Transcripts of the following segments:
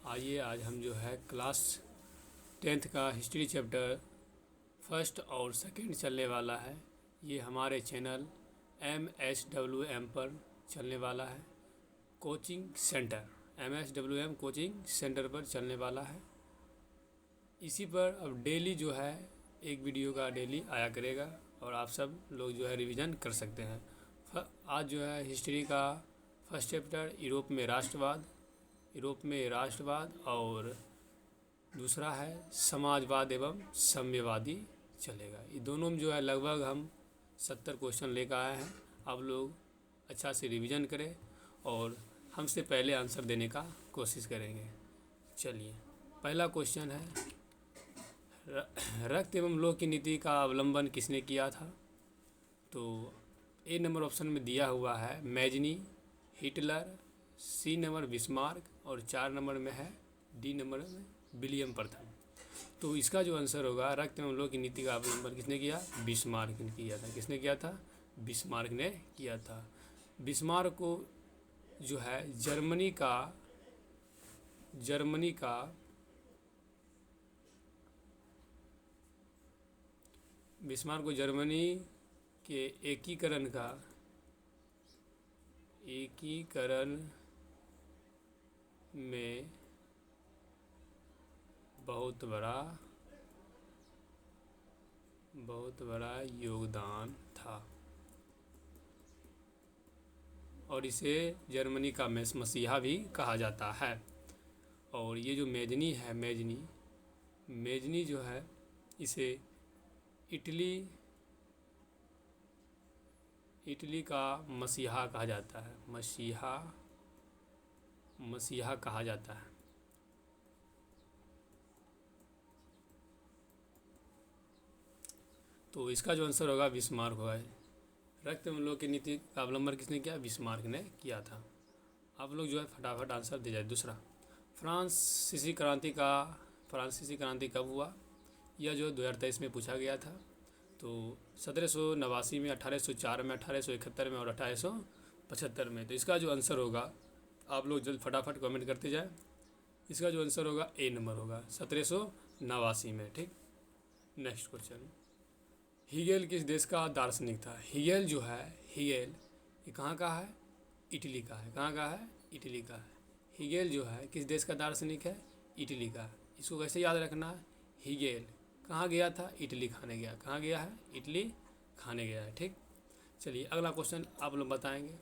आइए आज हम जो है क्लास 10th का हिस्ट्री चैप्टर फर्स्ट और सेकंड चलने वाला है। ये हमारे चैनल MSWM पर चलने वाला है। Coaching centre MSWM coaching centre पर चलने वाला है। इसी पर अब डेली जो है एक वीडियो का डेली आया करेगा और आप सब लोग जो है रिवीजन कर सकते हैं। आज जो है हिस्ट्री का फर्स्ट चैप्टर यूरोप में राष्ट्रवाद और दूसरा है समाजवाद एवं साम्यवादी चलेगा। ये दोनों में जो है लगभग हम 70 क्वेश्चन लेकर आए हैं। आप लोग अच्छा से रिवीजन करें और हमसे पहले आंसर देने का कोशिश करेंगे। चलिए, पहला क्वेश्चन है रक्त एवं लोह की नीति का अवलंबन किसने किया था? तो ए नंबर ऑप्शन में दिया हुआ है Mazzini, Hitler, C number Bismarck और 4 नंबर में है डी नंबर में विलियम प्रथम। तो इसका जो आंसर होगा रक्त एवं लोह की नीति का अवलंबन किसने किया? बिस्मार्क ने किया था। किसने किया था? बिस्मार्क ने किया था। बिस्मार्क को जो है जर्मनी का बिस्मार्क को जर्मनी के एकीकरण में बहुत बड़ा योगदान था और इसे जर्मनी का मसीहा भी कहा जाता है। और ये जो मेजनी है मेजनी जो है इसे इटली का मसीहा कहा जाता है। मसीहा कहा जाता है। तो इसका जो आंसर होगा बिस्मार्क होगा। रक्त एवं लोह की नीति का अवलंबन किसने किया? बिस्मार्क ने किया था। आप लोग जो है फटाफट आंसर दे जाए। दूसरा, फ्रांसीसी क्रांति कब हुआ? यह जो 2023 में पूछा गया था। तो 1789 में, 1804 में, 1871 में और 1875 में। तो इसका जो आंसर होगा आप लोग जल्द फटाफट कमेंट करते जाए। इसका जो आंसर होगा ए नंबर होगा 1789 में। ठीक, नेक्स्ट क्वेश्चन, हीगेल किस देश का दार्शनिक था? हीगेल जो है ये कहाँ का है? इटली का है। कहाँ का है? इटली का है। हीगेल जो है किस देश का दार्शनिक है? इटली का। इसको कैसे याद रखना है? हीगेल कहाँ गया था? इटली खाने गया। कहाँ गया है? इटली खाने गया है। ठीक, चलिए अगला क्वेश्चन आप लोग बताएंगे।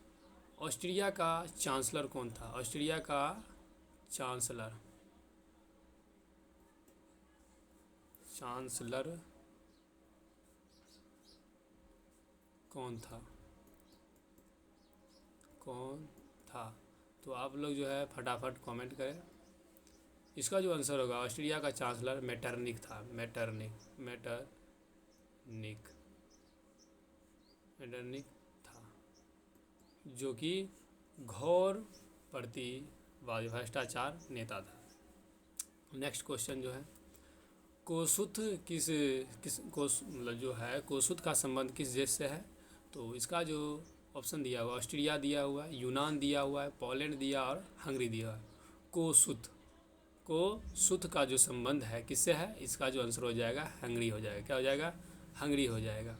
ऑस्ट्रिया का चांसलर कौन था? ऑस्ट्रिया का चांसलर कौन था? तो आप लोग जो है फटाफट कमेंट करें। इसका जो आंसर होगा ऑस्ट्रिया का चांसलर मेटरनिक था। मेटरनिक था, जो कि घोर प्रतिवादी भ्रष्टाचार नेता था। नेक्स्ट क्वेश्चन जो है कोसुत कोसुत का संबंध किस देश से है? तो इसका जो ऑप्शन दिया हुआ ऑस्ट्रिया दिया हुआ है, यूनान दिया हुआ है, पोलैंड दिया और हंगरी दिया है। कोसुत का जो संबंध है किससे है? इसका जो आंसर हो जाएगा हंगरी हो जाएगा। क्या हो जाएगा? हंगरी हो जाएगा।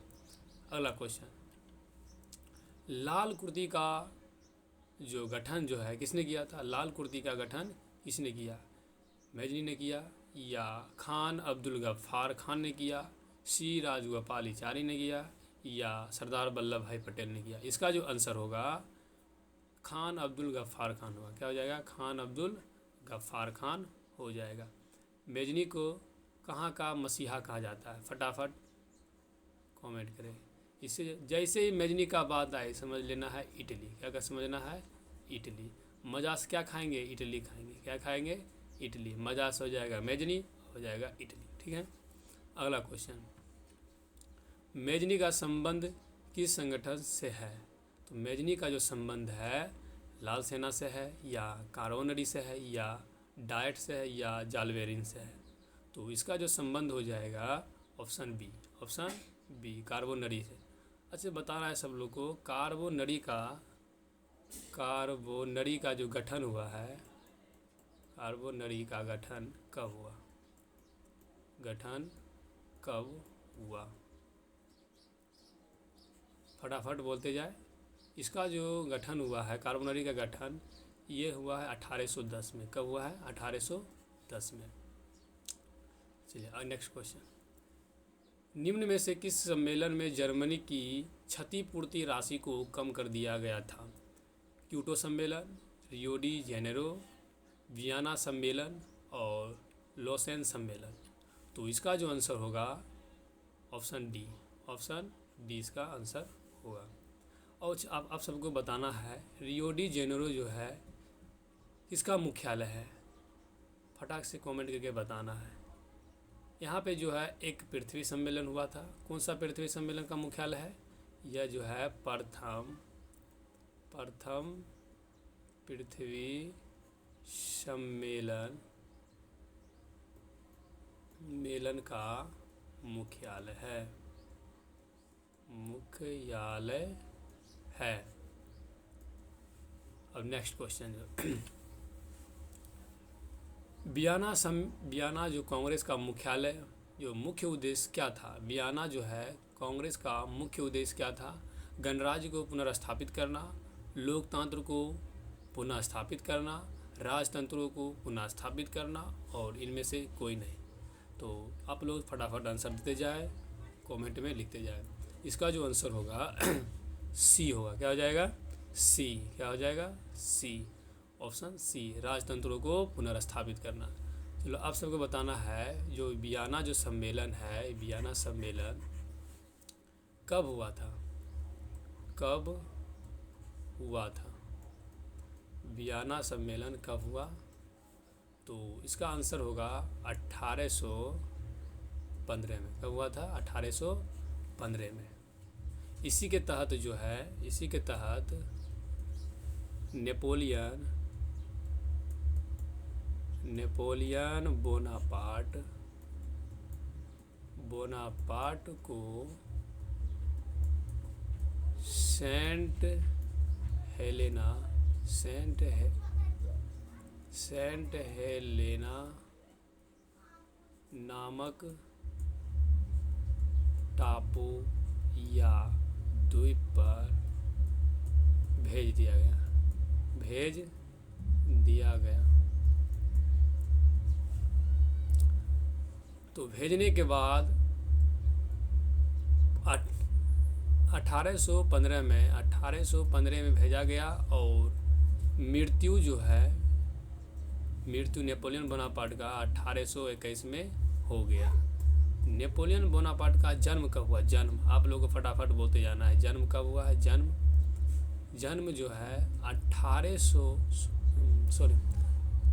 अगला क्वेश्चन, लाल कुर्ती का जो गठन जो है किसने किया था? लाल कुर्ती का गठन किसने किया? मैजनी ने किया या खान अब्दुल गफ्फार खान ने किया, सी राजगोपालाचारी ने किया या सरदार वल्लभ भाई पटेल ने किया? इसका जो आंसर होगा खान अब्दुल गफ्फार खान होगा। क्या हो जाएगा? खान अब्दुल गफ्फार खान हो जाएगा। मेजनी को कहाँ का मसीहा कहा जाता है? फटाफट कमेंट करें। इससे जैसे ही मेजनी का बात आए समझ लेना है इटली। क्या समझना है? इटली। मज़ा से क्या खाएंगे? इटली खाएंगे। क्या खाएंगे? इटली। मज़ा से हो जाएगा मेजनी, हो जाएगा इटली। ठीक है, अगला क्वेश्चन, मेजनी का संबंध किस संगठन से है? तो मेजनी का जो संबंध है लाल सेना से है या कार्बोनरी से है या डाइट से है या जालवेरिन से है? तो इसका जो संबंध हो जाएगा ऑप्शन बी कार्बोनरी से। अच्छा, बता रहा है सब लोग को कार्बोनरी का जो गठन हुआ है कार्बोनरी का गठन कब हुआ? गठन कब हुआ? फटाफट बोलते जाए। इसका जो गठन हुआ है, कार्बोनरी का गठन, ये हुआ है 1810 में। कब हुआ है? 1810 में। चलिए नेक्स्ट क्वेश्चन। निम्न में से किस सम्मेलन में जर्मनी की क्षतिपूर्ति राशि को कम कर दिया गया था? क्योटो सम्मेलन, रियो डी जेनेरो, वियना सम्मेलन और लॉसेन सम्मेलन। तो इसका जो आंसर होगा ऑप्शन डी। ऑप्शन डी इसका आंसर होगा। और अब आप सबको बताना है रियो डी जेनेरो जो है किसका मुख्यालय है? फटाक से कमेंट करके बताना है। यहाँ पे जो है एक पृथ्वी सम्मेलन हुआ था। कौन सा पृथ्वी सम्मेलन का मुख्यालय है? यह जो है प्रथम पृथ्वी सम्मेलन का मुख्यालय है। अब नेक्स्ट क्वेश्चन जो वियना जो कांग्रेस का मुख्यालय, जो मुख्य उद्देश्य क्या था? वियना जो है कांग्रेस का मुख्य उद्देश्य क्या था? गणराज्य को पुनर्स्थापित करना, लोकतंत्र को पुनः स्थापित करना, राजतंत्रों को पुनः स्थापित करना, और इनमें से कोई नहीं। तो आप लोग फटाफट आंसर देते जाए, कमेंट में लिखते जाए। इसका जो आंसर होगा सी होगा। क्या हो जाएगा? सी। क्या हो जाएगा? सी। ऑप्शन सी, राजतंत्रों को पुनर्स्थापित करना। चलो आप सबको बताना है जो वियना जो सम्मेलन है, वियना सम्मेलन कब हुआ था? कब हुआ था? वियना सम्मेलन कब हुआ? तो इसका आंसर होगा 1815 में। कब हुआ था? 1815 में। इसी के तहत जो है, इसी के तहत नेपोलियन बोनापार्ट को सेंट हेलेना नामक टापू या द्वीप पर भेज दिया गया। तो भेजने के बाद 1815 में भेजा गया और मृत्यु नेपोलियन बोनापार्ट का 1821 में हो गया। नेपोलियन बोनापार्ट का जन्म कब हुआ? जन्म आप लोगों को फटाफट बोलते जाना है। जन्म कब हुआ है? जन्म जो है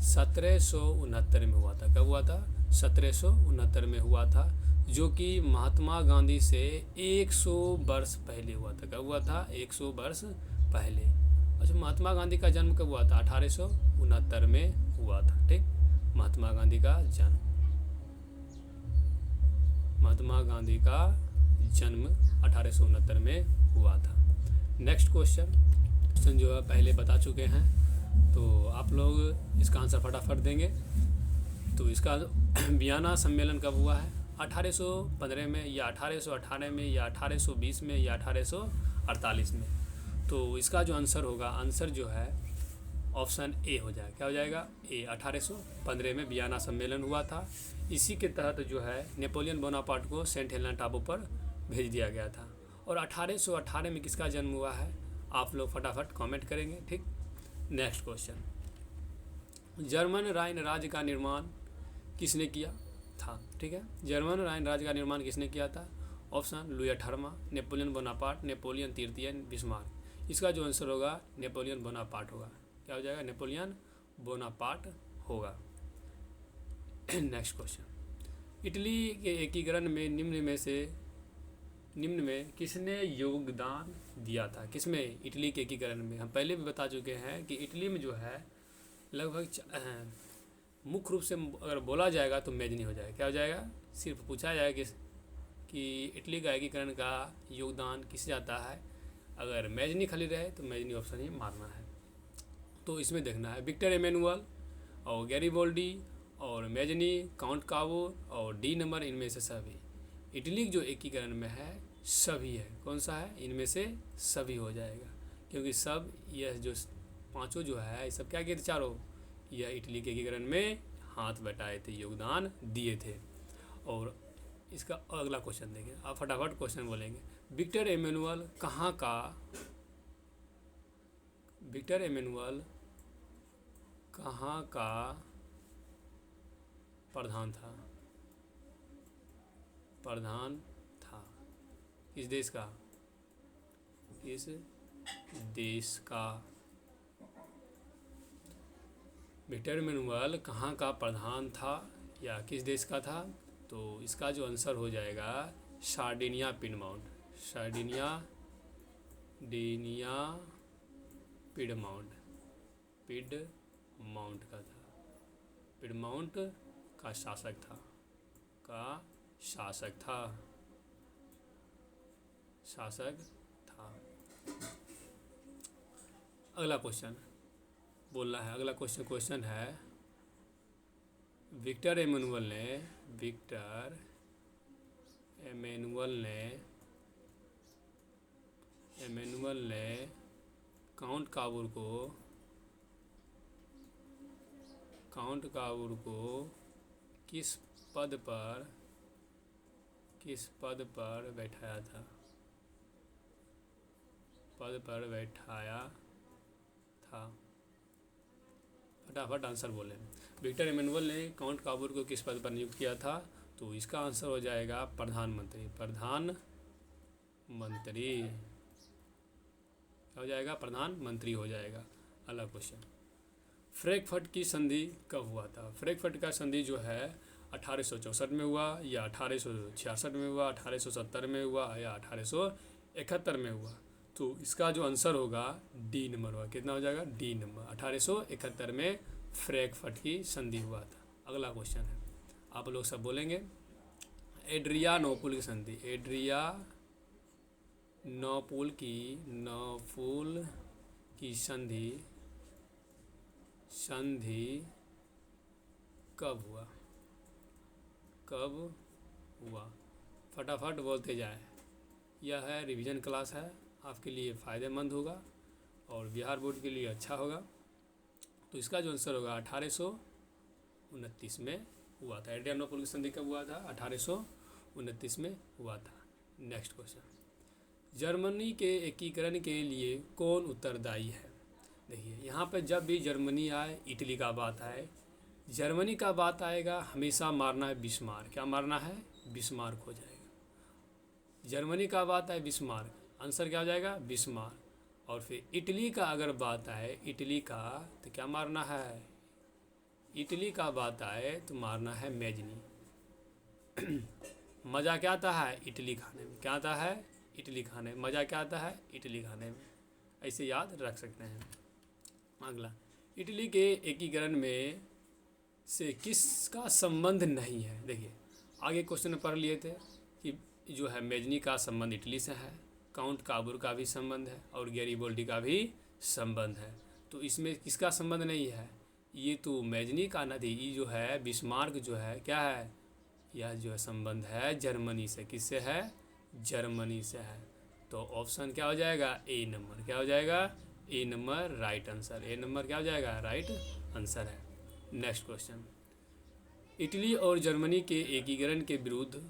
1769 में हुआ था। कब हुआ था? 1769 में हुआ था, जो कि महात्मा गांधी से 100 वर्ष पहले हुआ था। कब हुआ था? 100 वर्ष पहले। अच्छा, महात्मा गांधी का जन्म कब हुआ था? 1869 में हुआ था। ठीक, महात्मा गांधी का जन्म 1869 में हुआ था। नेक्स्ट क्वेश्चन जो है पहले बता चुके हैं, तो आप लोग इसका आंसर फटाफट देंगे। तो इसका वियना सम्मेलन कब हुआ है? 1815 में या 1818 में या 1820 में या 1848 में। तो इसका जो आंसर होगा, आंसर जो है ऑप्शन ए हो जाएगा। क्या हो जाएगा? ए। 1815 में वियना सम्मेलन हुआ था। इसी के तहत जो है नेपोलियन बोनापार्ट को सेंट हेलेना टापू पर भेज दिया गया था। और 1818 में किसका जन्म हुआ है? आप लोग फटाफट कमेंट करेंगे। ठीक, नेक्स्ट क्वेश्चन। जर्मन राइन राज्य का निर्माण किसने किया था? ठीक है, जर्मन राइन राज्य का निर्माण किसने किया था? ऑप्शन लुई 18वां, नेपोलियन बोनापार्ट, नेपोलियन तृतीय, बिस्मार्क। इसका जो आंसर होगा नेपोलियन बोनापार्ट होगा। क्या हो जाएगा? नेपोलियन बोनापार्ट होगा। Next question. इटली के एकीकरण में निम्न में किसने योगदान दिया था? किसमें? इटली के एकीकरण में। हम पहले भी बता चुके हैं कि इटली में जो है लगभग मुख्य रूप से अगर बोला जाएगा तो मेजनी हो जाएगा। क्या हो जाएगा? सिर्फ पूछा जाएगा कि इटली का एकीकरण का योगदान किसे जाता है। अगर मेजनी खाली रहे तो मेजनी ऑप्शन ही मारना है। तो इसमें देखना है विक्टर एमेनुअल, और गैरिबोल्डी और मेजनी, काउंट कावूर और डी नंबर इनमें से सभी। इटली जो एकीकरण में है सभी है, कौन सा है, इनमें से सभी हो जाएगा, क्योंकि सब यह जो पांचों जो है ये सब क्या किए थे, चारों यह इटली के एकीकरण में हाथ बटाए थे, योगदान दिए थे। और इसका अगला क्वेश्चन देंगे, आप फटाफट क्वेश्चन बोलेंगे। विक्टर एमेनुअल कहाँ का, विक्टर एमेनुअल कहाँ का प्रधान था, प्रधान था, किस देश का, किस देश का, विक्टर एमेनुअल कहाँ का प्रधान था या किस देश का था, तो इसका जो आंसर हो जाएगा सार्डिनिया पिडमाउंट, सार्डिनिया डेनिया पिडमाउंट, पिडमाउंट का था, पिडमाउंट का शासक था, का शासक था, शासक था। अगला क्वेश्चन बोलना है, अगला क्वेश्चन है विक्टर एमेनुअल ने, विक्टर एमेनुअल ने, एमेनुअल ने काउंट कावूर को, काउंट कावूर को किस पद पर, किस पद पर बैठाया था, पद पर बैठाया था, फटाफट आंसर बोलें। विक्टर एमेनुअल ने काउंट कावूर को किस पद पर नियुक्त किया था, तो इसका आंसर हो जाएगा प्रधानमंत्री, प्रधानमंत्री क्या हो जाएगा, प्रधानमंत्री हो जाएगा। अगला क्वेश्चन, फ्रैंकफर्ट की संधि कब हुआ था, फ्रैंकफर्ट का संधि जो है 1864 में हुआ या 1866 में हुआ, 1870 में हुआ या 1871 में हुआ, तो इसका जो आंसर होगा डी नंबर होगा, कितना हो जाएगा, डी नंबर, 1871 में फ्रैंकफर्ट की संधि हुआ था। अगला क्वेश्चन है, आप लोग सब बोलेंगे, एड्रियानोपुल की संधि, एड्रियानोपुल की संधि, संधि कब हुआ, कब हुआ, फटाफट बोलते जाए। यह है रिवीजन क्लास है, आपके लिए फ़ायदेमंद होगा और बिहार बोर्ड के लिए अच्छा होगा। तो इसका जो आंसर होगा 1829 में हुआ था। एड्रियानोपुल की संधि कब हुआ था, 1829 में हुआ था। नेक्स्ट क्वेश्चन, जर्मनी के एकीकरण के लिए कौन उत्तरदायी है। देखिए यहाँ पे जब भी जर्मनी आए, इटली का बात आए, जर्मनी का बात आएगा, हमेशा मारना है बिस्मार्क, क्या मारना है, बिस्मार्क हो जाएगा। जर्मनी का बात आए बिस्मार्क, आंसर क्या हो जाएगा, बिस्मार्क। और फिर इटली का अगर बात आए, इटली का, तो क्या मारना है, इटली का बात आए तो मारना है मेजनी। मज़ा क्या आता है, इटली खाने में, क्या आता है, इटली खाने में, मज़ा क्या आता है, इटली खाने में, ऐसे याद रख सकते हैं। अगला, इटली के एकीकरण में से किसका संबंध नहीं है। देखिए आगे क्वेश्चन में पढ़ लिए थे कि जो है मेजनी का संबंध इटली से है, काउंट कावूर का भी संबंध है और गैरिबोल्डी का भी संबंध है, तो इसमें किसका संबंध नहीं है, ये तो मेजनी का नहीं, ये जो है बिस्मार्क जो है क्या है, यह जो है संबंध है जर्मनी से, किससे है, जर्मनी से है। तो ऑप्शन क्या हो जाएगा, ए नंबर, क्या हो जाएगा, ए नंबर राइट आंसर, ए नंबर क्या हो जाएगा, राइट आंसर है। नेक्स्ट क्वेश्चन, इटली और जर्मनी के एकीकरण के विरुद्ध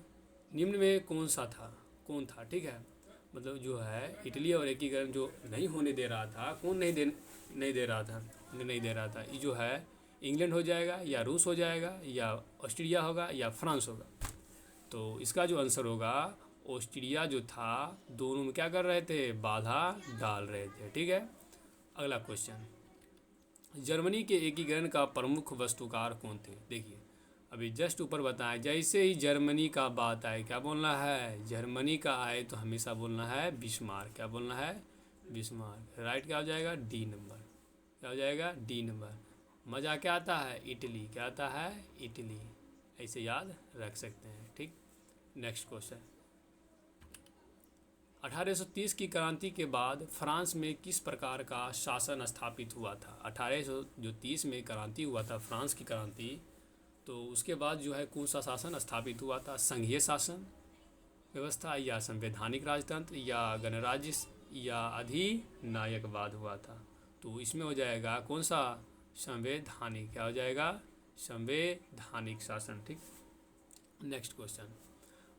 निम्न में कौन सा था, कौन था, ठीक है, मतलब जो है इटली और एकीकरण जो नहीं होने दे रहा था, कौन नहीं दे रहा था, नहीं दे रहा था, ये जो है इंग्लैंड हो जाएगा या रूस हो जाएगा या ऑस्ट्रिया होगा या फ्रांस होगा। तो इसका जो आंसर होगा ऑस्ट्रिया जो था, दोनों में क्या कर रहे थे, बाधा डाल रहे थे, ठीक है। अगला क्वेश्चन, जर्मनी के एकीकरण का प्रमुख वस्तुकार कौन थे। देखिए अभी जस्ट ऊपर बताएं, जैसे ही जर्मनी का बात आए क्या बोलना है, जर्मनी का आए तो हमेशा बोलना है बिस्मार्क, क्या बोलना है, बिस्मार्क, राइट क्या हो जाएगा, डी नंबर, क्या हो जाएगा, डी नंबर। मज़ा क्या आता है, इटली, क्या आता है, इटली, ऐसे याद रख सकते हैं, ठीक। नेक्स्ट क्वेश्चन, 1830 की क्रांति के बाद फ्रांस में किस प्रकार का शासन स्थापित हुआ था? 1830 में क्रांति हुआ था, फ्रांस की क्रांति, तो उसके बाद जो है कौन सा शासन स्थापित हुआ था? संघीय शासन व्यवस्था या संवैधानिक राजतंत्र या गणराज्य या अधिनायकवाद हुआ था? तो इसमें हो जाएगा कौन सा? संवैधानिक। क्या हो जाएगा? संवैधानिक शासन। ठीक। नेक्स्ट क्वेश्चन,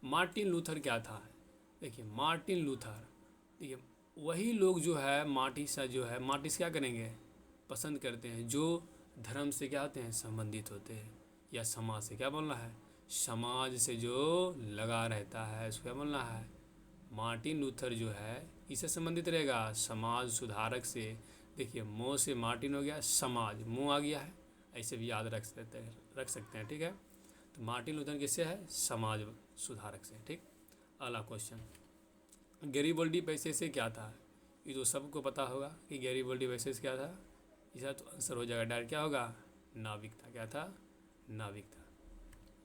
मार्टिन लूथर क्या था? देखिए मार्टिन लूथर, देखिए वही लोग जो है मार्टिस क्या करेंगे? पसंद करते हैं जो धर्म से क्या होते हैं? संबंधित होते हैं, या समाज से, क्या बोलना है? समाज से जो लगा रहता है उसको क्या बोलना है? मार्टिन लूथर जो है इससे संबंधित रहेगा? समाज सुधारक से। देखिए मोह से मार्टिन हो गया, समाज, मुँह आ गया है, ऐसे भी याद रख सकते हैं। ठीक है, तो मार्टिन लूथर किससे है? समाज सुधारक से। ठीक। अगला क्वेश्चन, गैरिबल्डी पैसेज क्या था? ये तो सबको पता होगा कि गैरिबल्डी पैसेज क्या था। इसका तो आंसर हो जाएगा डायरेक्ट, क्या होगा? नाविक था। क्या था? नाविक था।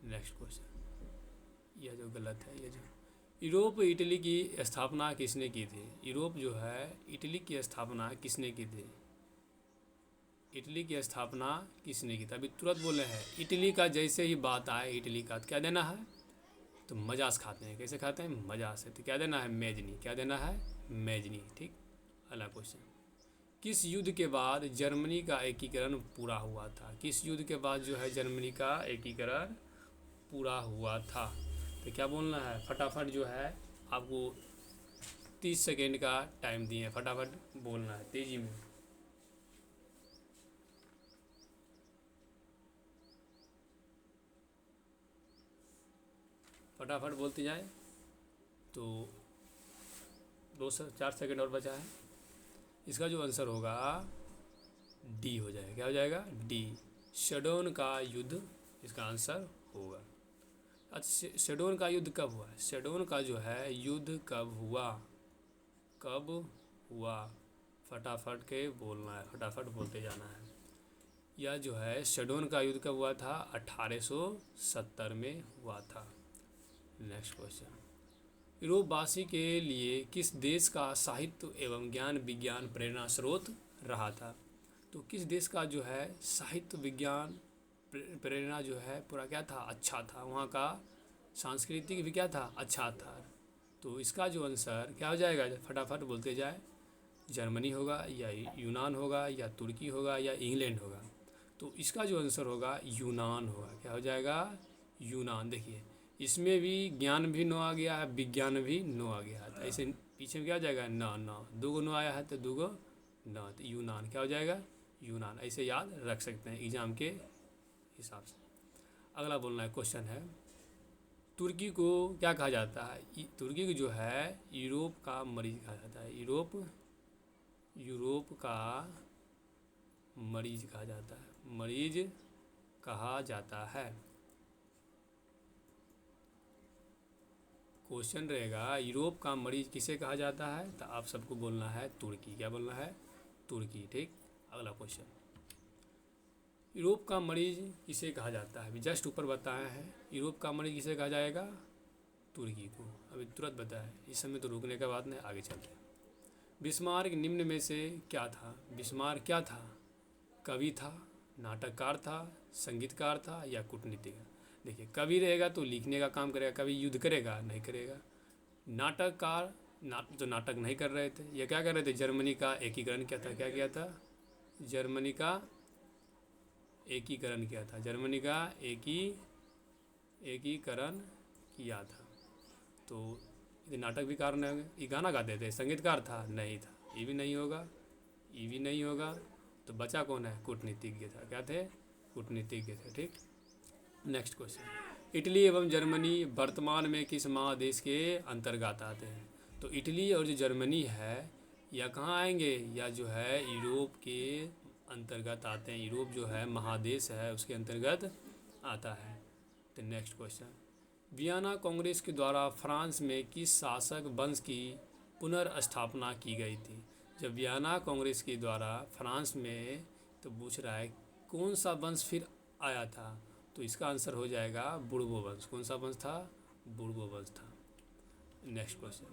नेक्स्ट क्वेश्चन, यह जो गलत है, ये जो यूरोप इटली की स्थापना किसने की थी? यूरोप जो है इटली की स्थापना किसने की थी? इटली की स्थापना किसने की थी? अभी तुरंत बोले हैं इटली का, जैसे ही बात आए इटली का तो क्या देना है? तो मजाज खाते हैं। कैसे खाते हैं? मजाज से। तो क्या देना है? मेजनी। क्या देना है? मेजनी। ठीक। अगला क्वेश्चन, किस युद्ध के बाद जर्मनी का एकीकरण पूरा हुआ था? किस युद्ध के बाद जो है जर्मनी का एकीकरण पूरा हुआ था? तो क्या बोलना है? फटाफट जो है आपको 30 सेकेंड का टाइम दिए, फटाफट बोलना है तेज़ी में। फटाफट बोलते जाए। तो 4 सेकेंड और बचा है। इसका जो आंसर होगा डी हो जाएगा। क्या हो जाएगा? डी, शेडोन का युद्ध इसका आंसर होगा। अच्छा, शेडोन का युद्ध कब हुआ? शेडोन का जो है युद्ध कब हुआ? कब हुआ? फटाफट के बोलना है, फटाफट बोलते जाना है। यह जो है शेडोन का युद्ध कब हुआ था? 1870 में हुआ था। नेक्स्ट क्वेश्चन, यूरोपवासी के लिए किस देश का साहित्य एवं ज्ञान विज्ञान प्रेरणा स्रोत रहा था? तो किस देश का जो है साहित्य विज्ञान प्रेरणा जो है पूरा क्या था? अच्छा था। वहाँ का सांस्कृतिक भी क्या था? अच्छा था। तो इसका जो आंसर क्या हो जाएगा? फटाफट बोलते जाए। जर्मनी होगा या यूनान होगा या तुर्की होगा या इंग्लैंड होगा? तो इसका जो आंसर होगा यूनान होगा। क्या हो जाएगा? यूनान। देखिए इसमें भी ज्ञान भी नो आ गया है, विज्ञान भी नो आ गया है, तो ऐसे पीछे में क्या हो जाएगा? ना ना, दो गो नो आया है तो दो गो ना, तो यूनान। क्या हो जाएगा? यूनान। ऐसे याद रख सकते हैं एग्जाम के हिसाब से। अगला बोलना है क्वेश्चन है, तुर्की को क्या कहा जाता है? तुर्की को जो है यूरोप का मरीज कहा जाता है। यूरोप का मरीज कहा जाता है। मरीज कहा जाता है। क्वेश्चन रहेगा यूरोप का मरीज किसे कहा जाता है? तो आप सबको बोलना है तुर्की। क्या बोलना है? तुर्की। ठीक। अगला क्वेश्चन, यूरोप का मरीज किसे कहा जाता है? अभी जस्ट ऊपर बताया है, यूरोप का मरीज किसे कहा जाएगा? तुर्की को। अभी तुरंत बताया, इस समय तो रुकने का बात नहीं, आगे चलते हैं। बिस्मार्क निम्न में से क्या था? बिस्मार्क क्या था? कवि था, नाटककार था, संगीतकार था या कूटनीतिक? देखिए कवि रहेगा तो लिखने का काम करेगा, कवि युद्ध करेगा? नहीं करेगा। नाटककार जो नाटक नहीं कर रहे थे, ये क्या कर रहे थे? जर्मनी का एकीकरण किया था। क्या किया था? जर्मनी का एकीकरण किया था। जर्मनी का एकीकरण किया था। तो ये नाटक भी कारण होंगे। ये गाना गाते थे, संगीतकार था? नहीं था। ये भी नहीं होगा, ये भी नहीं होगा। तो बचा कौन है? कूटनीतिज्ञ था। क्या थे? कूटनीतिज्ञ थे। ठीक। नेक्स्ट क्वेश्चन, इटली एवं जर्मनी वर्तमान में किस महादेश के अंतर्गत आते हैं? तो इटली और जो जर्मनी है या कहाँ आएंगे? या जो है यूरोप के अंतर्गत आते हैं। यूरोप जो है महादेश है उसके अंतर्गत आता है। तो नेक्स्ट क्वेश्चन, वियना कांग्रेस के द्वारा फ्रांस में किस शासक वंश की पुनर्स्थापना की गई थी? जब वियना कांग्रेस के द्वारा फ्रांस में, तो पूछ रहा है कौन सा वंश फिर आया था? तो इसका आंसर हो जाएगा बुर्बो वंश। कौन सा वंश था? बुर्बो वंश था। नेक्स्ट क्वेश्चन,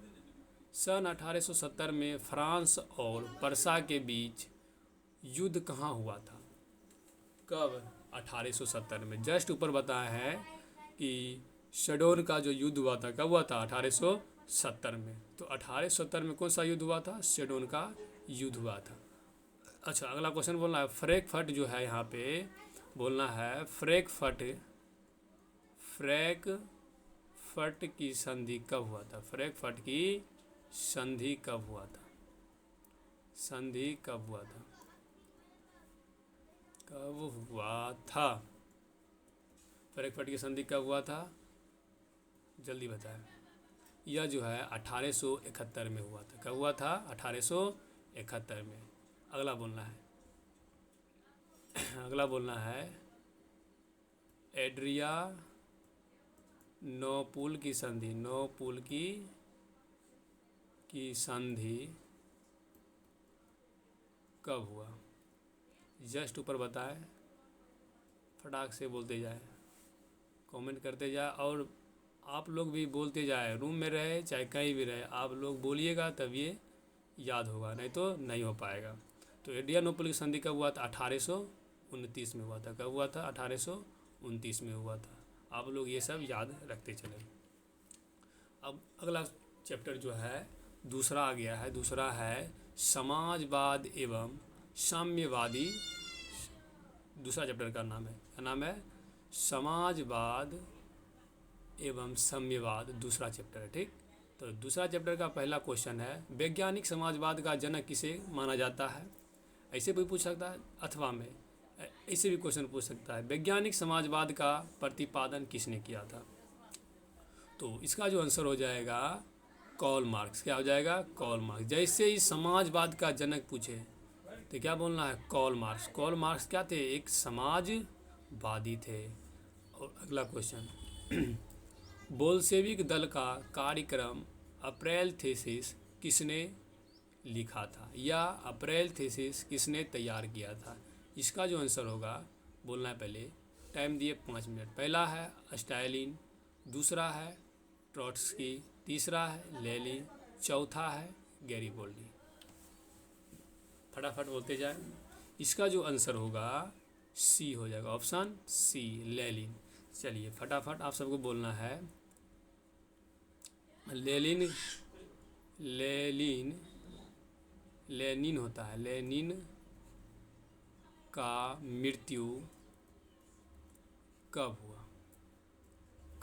सन 1870 में फ्रांस और पर्सा के बीच युद्ध कहाँ हुआ था? कब? 1870 में। जस्ट ऊपर बताया है कि शडोन का जो युद्ध हुआ था कब हुआ था? 1870 में। तो 1870 में कौन सा युद्ध हुआ था? शडोन का युद्ध हुआ था। अच्छा, अगला क्वेश्चन बोलना है फ्रैंकफर्ट जो है, यहाँ पे बोलना है फ्रैंकफर्ट की संधि कब हुआ था? फ्रैंकफर्ट की संधि कब हुआ था? संधि कब हुआ था? कब हुआ था? फ्रैंकफर्ट की संधि कब हुआ था? जल्दी बताएं। यह जो है 1871 में हुआ था। कब हुआ था? 1871 में। अगला बोलना है अगला बोलना है एड्रियानोपुल की संधि। नोपुल की संधि कब हुआ? जस्ट ऊपर बताए, फटाक से बोलते जाए, कमेंट करते जाए, और आप लोग भी बोलते जाए। रूम में रहे चाहे कहीं भी रहे, आप लोग बोलिएगा तब ये याद होगा, नहीं तो नहीं हो पाएगा। तो एड्रियानोपुल की संधि कब हुआ था? 1829 में हुआ था। कब हुआ था? 1829 में हुआ था। आप लोग ये सब याद रखते चले। अब अगला चैप्टर जो है दूसरा आ गया है। दूसरा है समाजवाद एवं साम्यवादी। दूसरा चैप्टर का नाम है, क्या नाम है? समाजवाद एवं साम्यवाद, दूसरा चैप्टर है। ठीक, तो दूसरा चैप्टर का पहला क्वेश्चन है वैज्ञानिक समाजवाद का जनक किसे माना जाता है? ऐसे भी पूछ सकता है, अथवा में ऐसे भी क्वेश्चन पूछ सकता है वैज्ञानिक समाजवाद का प्रतिपादन किसने किया था? तो इसका जो आंसर हो जाएगा कार्ल मार्क्स। क्या हो जाएगा? Karl Marx. जैसे ही समाजवाद का जनक पूछे तो क्या बोलना है? Karl marks. कार्ल मार्क्स क्या थे? एक समाजवादी थे। और अगला क्वेश्चन बोल्शेविक दल का कार्यक्रम अप्रैल थीसिस किसने लिखा था, या अप्रैल थीसिस किसने तैयार किया था? इसका जो आंसर होगा बोलना है, पहले टाइम दिए 5 मिनट। पहला है स्टालिन, दूसरा है ट्रॉट्स्की, तीसरा है लेनिन, चौथा है गैरिबोल्डी। फटाफट बोलते जाए। इसका जो आंसर होगा सी हो जाएगा, ऑप्शन सी, लेनिन। चलिए फटाफट आप सबको बोलना है लेनिन। लेनिन होता है। लेनिन का मृत्यु कब हुआ?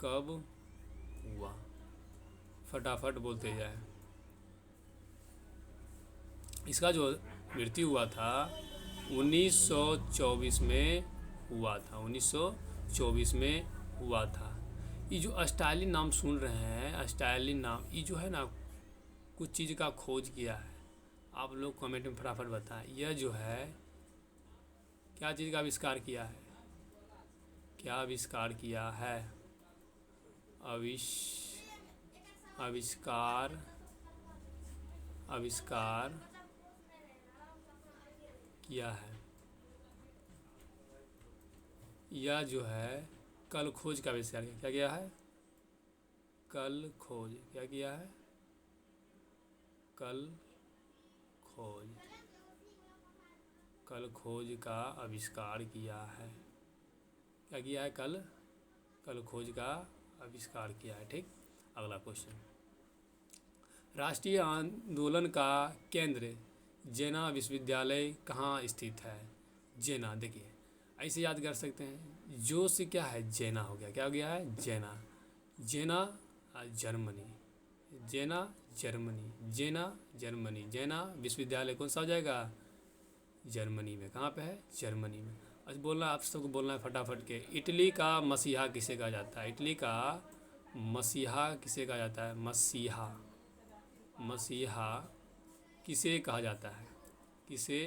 कब हुआ? फटाफट बोलते जाए। इसका जो मृत्यु हुआ था 1924 में हुआ था। 1924 में हुआ था। ये जो स्टालिन नाम सुन रहे हैं, स्टालिन नाम, ये जो है ना कुछ चीज़ का खोज किया है। आप लोग कमेंट में फटाफट बताएं, यह जो है क्या चीज़ का आविष्कार किया है? क्या आविष्कार किया है? आविष्कार किया है। यह जो है कल खोज का आविष्कार किया। क्या किया है? कल खोज। क्या किया है? कल खोज का आविष्कार किया है। क्या किया है? कल खोज का आविष्कार किया है। ठीक, अगला क्वेश्चन राष्ट्रीय आंदोलन का केंद्र जेना विश्वविद्यालय कहाँ स्थित है? जेना, देखिए ऐसे याद कर सकते हैं। जो से क्या है? जेना हो गया। क्या हो गया है? जेना। जेना जर्मनी। जेना जर्मनी। जेना जर्मनी। जेना विश्वविद्यालय कौन सा हो जाएगा? जर्मनी में। कहाँ पे है? जर्मनी में। आज बोलना, आप सबको बोलना है फटाफट के। इटली का मसीहा किसे कहा जाता है? इटली का मसीहा किसे कहा जाता है? मसीहा किसे कहा जाता है? किसे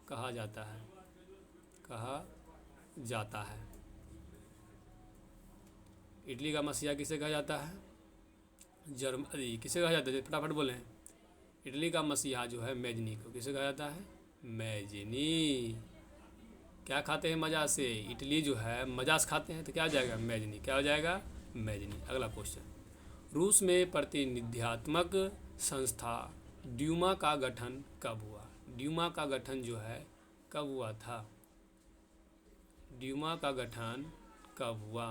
कहा जाता है? कहा जाता है। इटली का मसीहा किसे कहा जाता है? किसे कहा जाता है? फटाफट बोलें। इटली का मसीहा जो है मेजनी को किसे कहा जाता है? मेजनी। क्या खाते हैं मजा से? इटली जो है मजा से खाते हैं, तो क्या हो जाएगा? मेजनी। क्या हो जाएगा? मेजनी। अगला क्वेश्चन रूस में प्रतिनिध्यात्मक संस्था ड्यूमा का गठन कब हुआ? ड्यूमा का गठन जो है कब हुआ था? ड्यूमा का गठन कब हुआ?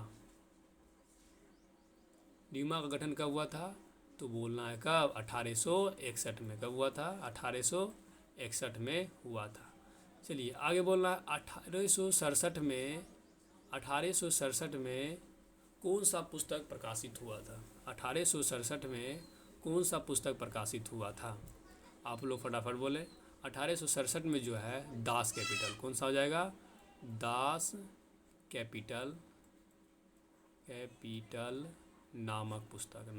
ड्यूमा का गठन कब हुआ था? तो बोलना है कब? 1861 में। कब हुआ था? 1861 में हुआ था। चलिए आगे बोलना है 1867 में कौन सा पुस्तक प्रकाशित हुआ था? 1867 में कौन सा पुस्तक प्रकाशित हुआ था? आप लोग फटाफट बोले। 1867 में जो है दास कैपिटल, कौन सा हो जाएगा? दास कैपिटल नामक पुस्तक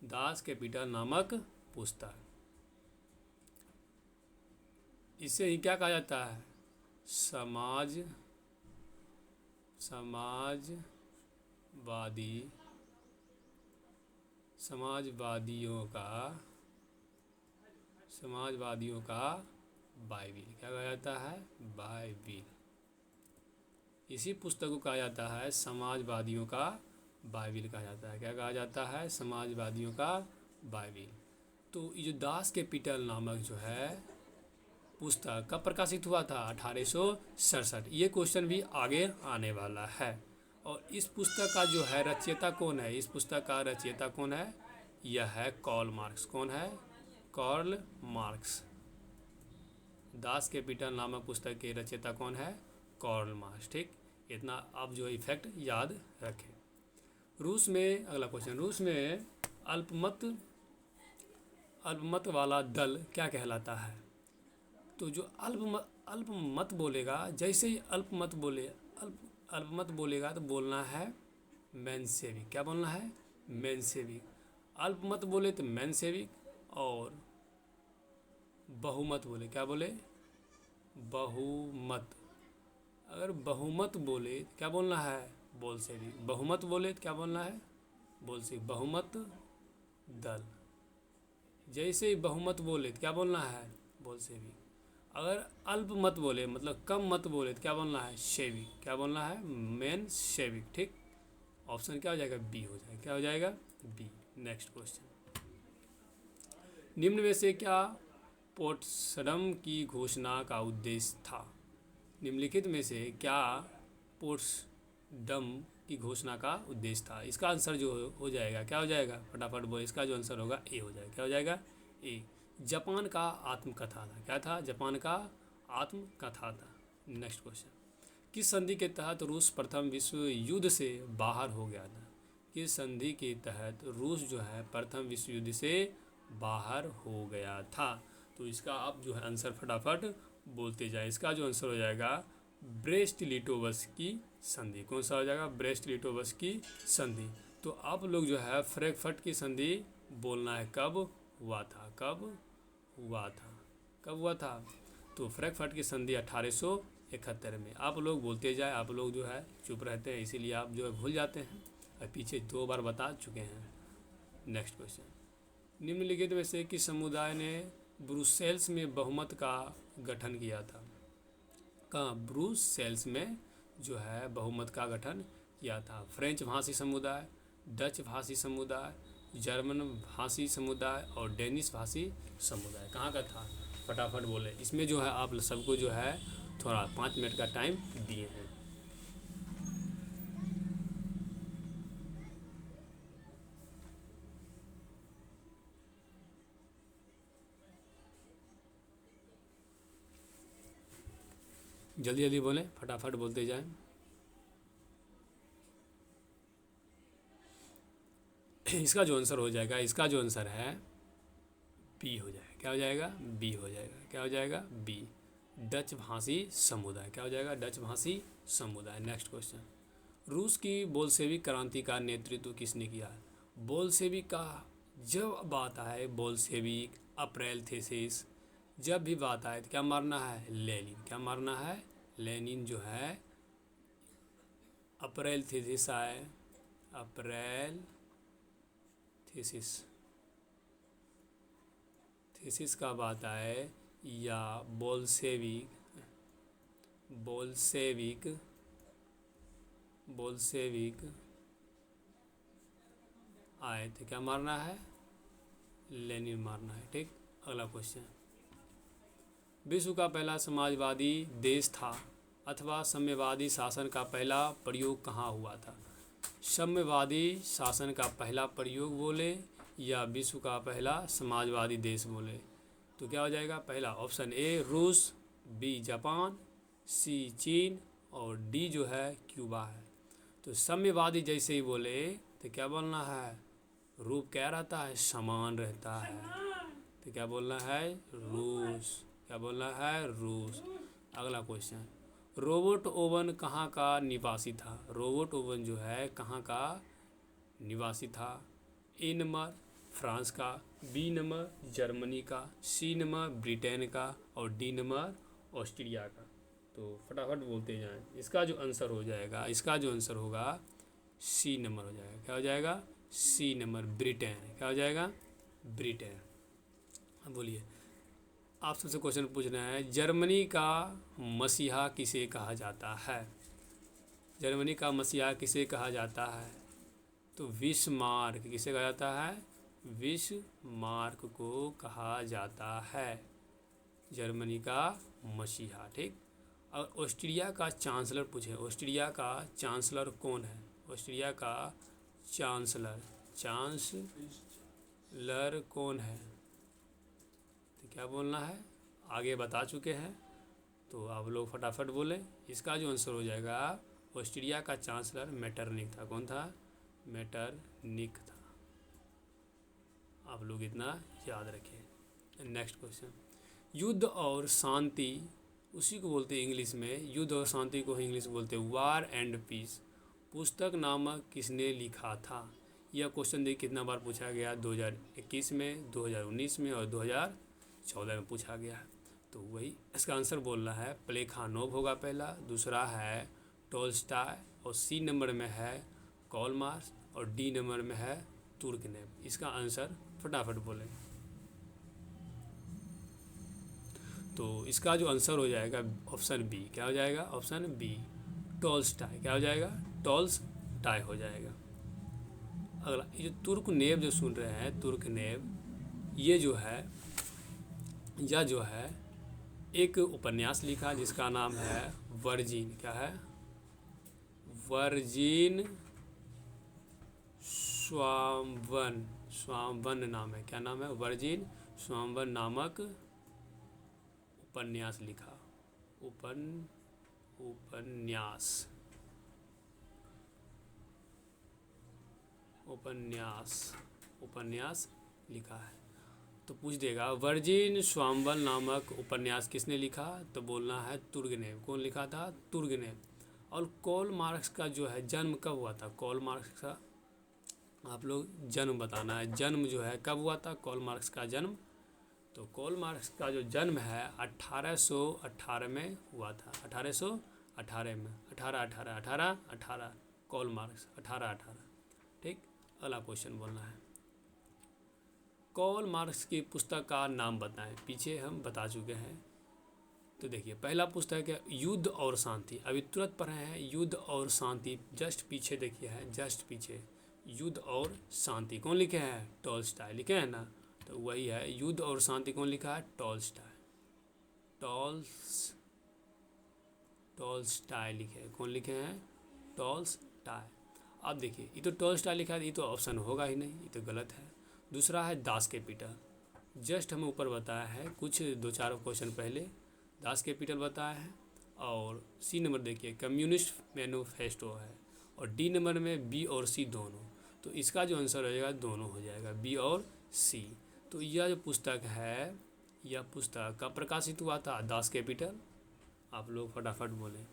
दास कैपिटल नामक पुस्तक। इसे ही क्या कहा जाता है? समाजवादियों का बाइबिल। क्या कहा जाता है? बाइबिल। इसी पुस्तक को कहा जाता है समाजवादियों का बाइबिल कहा जाता है। क्या कहा जाता है? समाजवादियों का बाइबिल। तो ये जो दास कैपिटल नामक जो है पुस्तक कब प्रकाशित हुआ था? 1867। ये क्वेश्चन भी आगे आने वाला है। और इस पुस्तक का जो है रचयिता कौन है? इस पुस्तक का रचयिता कौन है? यह है कार्ल मार्क्स। कौन है? Karl marks. दास कैपिटल नामक पुस्तक के रचयिता कौन है? Karl Marx. ठीक, इतना आप जो इफेक्ट याद रखें। रूस में अगला क्वेश्चन, रूस में अल्पमत वाला दल क्या कहलाता है? तो जो अल्पमत बोलेगा, जैसे ही अल्पमत बोलेगा तो बोलना है मेंशेविक। क्या बोलना है? मेंशेविक। अल्पमत बोले तो मेंशेविक, और बहुमत बोले, क्या बोले? बहुमत। अगर बहुमत बोले तो क्या बोलना है? बोल्शेविक। बहुमत बोले तो क्या बोलना है? बोल्शेविक। बहुमत दल। जैसे ही बहुमत बोले तो क्या बोलना है? बोल्शेविक। अगर अल्पमत बोले मतलब कम मत बोले तो क्या बोलना है? शेविक। क्या बोलना है? मेंशेविक। ठीक, ऑप्शन क्या हो जाएगा? बी हो जाएगा। क्या हो जाएगा? बी। नेक्स्ट क्वेश्चन, निम्न में से क्या पोट्सडम की घोषणा का उद्देश्य था? निम्नलिखित में से क्या पोट्सडम की घोषणा का उद्देश्य था? इसका आंसर जो हो जाएगा, क्या हो जाएगा? फटाफट बोले। इसका जो आंसर होगा ए हो जाएगा। क्या हो जाएगा? ए। जापान का आत्मकथा था। क्या था? जापान का आत्मकथा था। नेक्स्ट क्वेश्चन, किस संधि के तहत रूस प्रथम विश्व युद्ध से बाहर हो गया था? किस संधि के तहत रूस जो है प्रथम विश्व युद्ध से बाहर हो गया था? तो इसका आप जो है आंसर फटाफट बोलते जाए। इसका जो आंसर हो जाएगा ब्रेस्ट लिटोवस्की संधि। कौन सा हो जाएगा? ब्रेस्ट लिटोवस्की संधि। तो आप लोग जो है फ्रैंकफर्ट की संधि बोलना है कब हुआ था? कब हुआ था? कब हुआ था? तो फ्रैंकफर्ट की संधि 1871 में। आप लोग बोलते जाए, आप लोग जो है चुप रहते हैं, इसीलिए आप जो है भूल जाते हैं, और पीछे 2 बार बता चुके हैं। नेक्स्ट क्वेश्चन, निम्नलिखित में से किस समुदाय ने ब्रुसेल्स में बहुमत का गठन किया था? कहाँ? ब्रुसेल्स में जो है बहुमत का गठन किया था। फ्रेंच भाषी समुदाय, डच भाषी समुदाय, जर्मन भाषी समुदाय और डेनिश भाषी समुदाय। कहाँ का था? फटाफट बोले। इसमें जो है आप सबको जो है थोड़ा 5 मिनट का टाइम दिए हैं। जल्दी जल्दी बोलें, फटाफट बोलते जाएं। इसका जो आंसर हो जाएगा, इसका जो आंसर है बी हो जाएगा। क्या हो जाएगा? बी हो जाएगा। क्या हो जाएगा? बी। डच भाषी समुदाय। क्या हो जाएगा? डच भाषी समुदाय। नेक्स्ट क्वेश्चन, रूस की बोल्शेविक क्रांति का नेतृत्व किसने किया? बोल्शेविक का जब बात आए, बोल्शेविक, अप्रैल थेसिस, जब भी बात आए तो क्या मारना है? लेनिन। क्या मारना है? लेनिन जो है। अप्रैल थेसिस आए, अप्रैल थेसिस का बात आए, या बोल्शेविक बोल्शेविक आए थे। क्या मारना है? लेनिन मारना है। ठीक, अगला क्वेश्चन, विश्व का पहला समाजवादी देश था अथवा साम्यवादी शासन का पहला प्रयोग कहाँ हुआ था? साम्यवादी शासन का पहला प्रयोग बोले या विश्व का पहला समाजवादी देश बोले? तो क्या हो जाएगा? पहला ऑप्शन ए रूस, बी जापान, सी चीन और डी जो है क्यूबा है। तो साम्यवादी जैसे ही बोले तो क्या बोलना है? रूप क्या रहता है? समान रहता है। तो क्या बोलना है? रूस। क्या बोलना है? रूस। अगला क्वेश्चन, रोबोट ओवन कहाँ का निवासी था? रोबोट ओवन जो है कहाँ का निवासी था? ए नंबर फ्रांस का, बी नंबर जर्मनी का, सी नंबर ब्रिटेन का और डी नंबर ऑस्ट्रिया का। तो फटाफट बोलते जाएं। इसका जो आंसर हो जाएगा, इसका जो आंसर होगा सी नंबर हो जाएगा। क्या हो जाएगा? C number, Britain. क्या हो जाएगा? ब्रिटेन। अब बोलिए, आप सबसे क्वेश्चन पूछना है, जर्मनी का मसीहा किसे कहा जाता है? जर्मनी का मसीहा किसे कहा जाता है? तो बिस्मार्क। किसे कहा जाता है? बिस्मार्क को कहा जाता है जर्मनी का मसीहा। ठीक, और ऑस्ट्रिया का चांसलर पूछे, ऑस्ट्रिया का चांसलर कौन है? ऑस्ट्रिया का चांसलर कौन है? तो क्या बोलना है? आगे बता चुके हैं, तो आप लोग फटाफट बोले। इसका जो आंसर हो जाएगा, ऑस्ट्रिया का चांसलर मेटरनिक था। कौन था? मेटरनिक था। आप लोग इतना याद रखें। नेक्स्ट क्वेश्चन, युद्ध और शांति, उसी को बोलते हैं इंग्लिश में, युद्ध और शांति को इंग्लिश बोलते हैं वार एंड पीस, पुस्तक नामक किसने लिखा था? यह क्वेश्चन देखिए कितना बार पूछा गया, 2021 में, 2019 में और 2014 में पूछा गया है। तो वही इसका आंसर बोलना है, प्लेखानोव होगा पहला, दूसरा है टोल्स्टाय और सी नंबर में है कार्ल मार्क्स और डी नंबर में है तुर्गनेव। इसका आंसर फटाफट बोलें। तो इसका जो आंसर हो जाएगा ऑप्शन बी। क्या हो जाएगा? Option B, Tolstoy. क्या हो जाएगा? टोल्स्टाय हो जाएगा। अगला, ये जो तुर्गनेव जो सुन रहे हैं, तुर्गनेव, ये जो है, यह जो है एक उपन्यास लिखा जिसका नाम है वर्जिन। क्या है? वर्जिन स्वाम्वन। स्वाम्वन नाम है। क्या नाम है? वर्जिन स्वाम्वन नामक उपन्यास लिखा। उपन्यास लिखा है। तो पूछ देगा वर्जिन स्वाम्वन नामक उपन्यास किसने लिखा? तो बोलना है तुर्गनेव। कौन लिखा था? तुर्गनेव। और कार्ल मार्क्स का जो है जन्म कब हुआ था? कार्ल मार्क्स का आप लोग जन्म बताना है। जन्म जो है कब हुआ था कार्ल मार्क्स का जन्म? तो कार्ल मार्क्स का जो जन्म है 1818 में हुआ था। 1818 में, 1818 कार्ल मार्क्स 1818। ठीक, अगला क्वेश्चन बोलना है, कार्ल मार्क्स की पुस्तक का नाम बताएं। पीछे हम बता चुके हैं। तो देखिए, पहला पुस्तक है युद्ध और शांति। अभी तुरंत पढ़े हैं युद्ध और शांति। जस्ट पीछे देखिए है, जस्ट पीछे युद्ध और शांति। कौन लिखे हैं? टोल्स्टाय लिखे हैं ना। तो वही है, युद्ध और शांति कौन लिखा है? टोल्स्टाय। टोल्स्टाय लिखे हैं। कौन लिखे हैं? टोल्स्टाय। अब देखिए, ये तो टोल्स्टाय लिखा है, ये तो ऑप्शन होगा ही नहीं, ये तो गलत है। दूसरा है दास कैपिटल। जस्ट हमें ऊपर बताया है कुछ 2-4 क्वेश्चन पहले, दास कैपिटल बताया है। और सी नंबर देखिए कम्युनिस्ट मैनिफेस्टो है। और डी नंबर में बी और सी दोनों। तो इसका जो आंसर हो जाएगा दोनों हो जाएगा, बी और सी। तो यह जो पुस्तक है, यह पुस्तक कब प्रकाशित हुआ था? Das Kapital. आप लोग फटाफट बोलें,